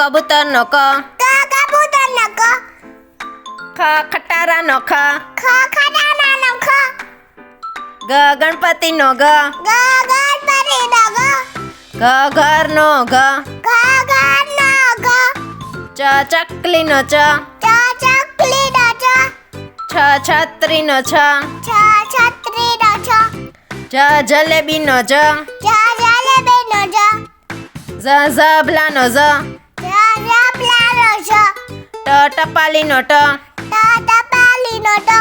કબૂતરનો ક. કબૂતરનો ક. ખ ખટારાનો ખ. ખટારાનો ખ. ગ ગણપતિનો ગ. ગણપતિનો ગ. ઘ ઘરનો ઘ. ઘરનો ગ. ચ ચકલીનો ચ. ચકલીનો ચ. છ છત્રીનો છ. છત્રીનો છ. જ જલેબીનો જ. જલેબીનો જ. ઝ ઝબલાનો ઝ. ઝબલાનો ઝ. ટ ટપાલીનો ટ. ટપાલીનો ટ.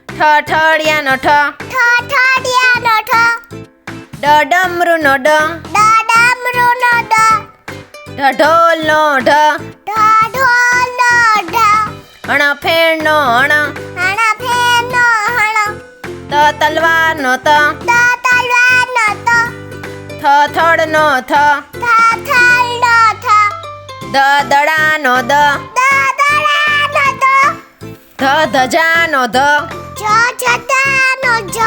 ઠ ઠળિયાનો ઠ. ઠઠડિયાનો ઠ. ડ ડમરુનો ડ. ડમરુનો ડ. ઢ ઢોલનો ઢ. ઢોલનો ઢ. હણ ફેણનો હણ. ફેરનો હણ. ત તલવારનો ત. તલવારનો ત. થ થડનો થ. થલનો થ. દ દડાનો દ. દડાનો દ. The ધજાનો the. જતાનો જ.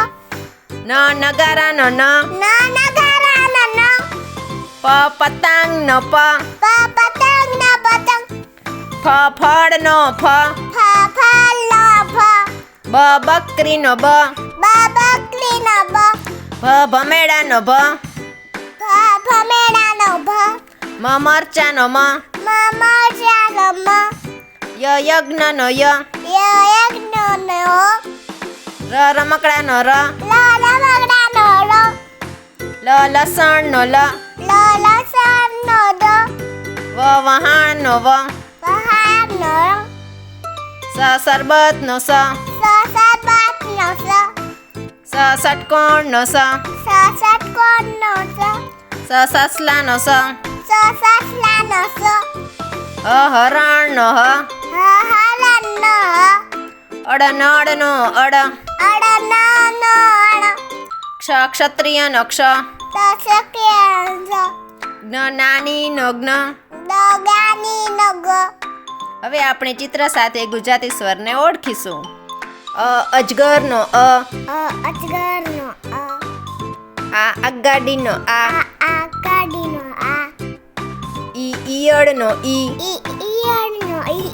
ન નગારાનો ન. નગારાનો ન. પ પતંગનો પ. પતંગનો પતંગ. ફ ફળનો ફ. ફલનો ફ. બ બકરીનો બ. બકરીનો બ. ભ ભમેડાનો ભ. ભમેડાનો ભ. મ મરચાનો મ. મરચાનો મ. યજ્ઞનો ય. યજ્ઞનો ર રમકડાનો ર. રમકડાનો ર. લસણનો લ. લસણનો દ. વહાણનો વ. વહાણનો ર. સરબતનો સ. સરબતનો સ. ષટકોણનો સ. ષટકોણનો સ. સસલાનો સ. સસલાનો સ. હરણનો હ. હરણનો હ. અડનળનો અડ. અડનનો અડ. ક્ષત્રિયનો ક્ષ. ક્ષત્રિયનો નાનીનો જ્ઞ. દગાનીનો ગ. હવે આપણે ચિત્ર સાથે ગુજરાતી સ્વરને ઓળખીશું. અજગરનો અ. અજગરનો અ. આ અગાડીનો આ. આગાડીનો આ. ઈયળનો ઈ. ઈયળનો ઈ.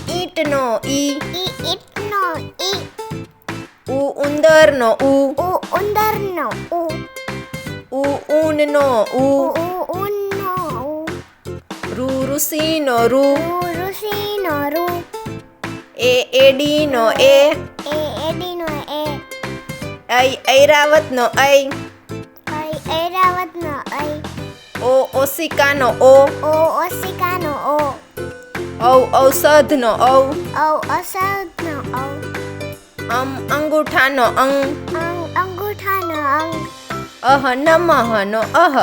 ઈંટનો ઈ. ઈંટનો ઈ. ઉંદરનો ઉ. ઉંદરનો ઉ. ઊનનો ઉ. ઊનનો ઉ. ઋષિનો રૂ. ઋષિનો રૂ. એડીનો એ. એડીનો એ. ઐરાવતનો ઐ. ઐરાવતનો ઐ. ઓશિકાનો ઓ. ઓશિકાનો ઓ. ઔષધનો ઔ. ઔષધનો ઔ. અંગૂઠાનો અંગ. અંગૂઠાનો અંગ. નમઃનો અહ.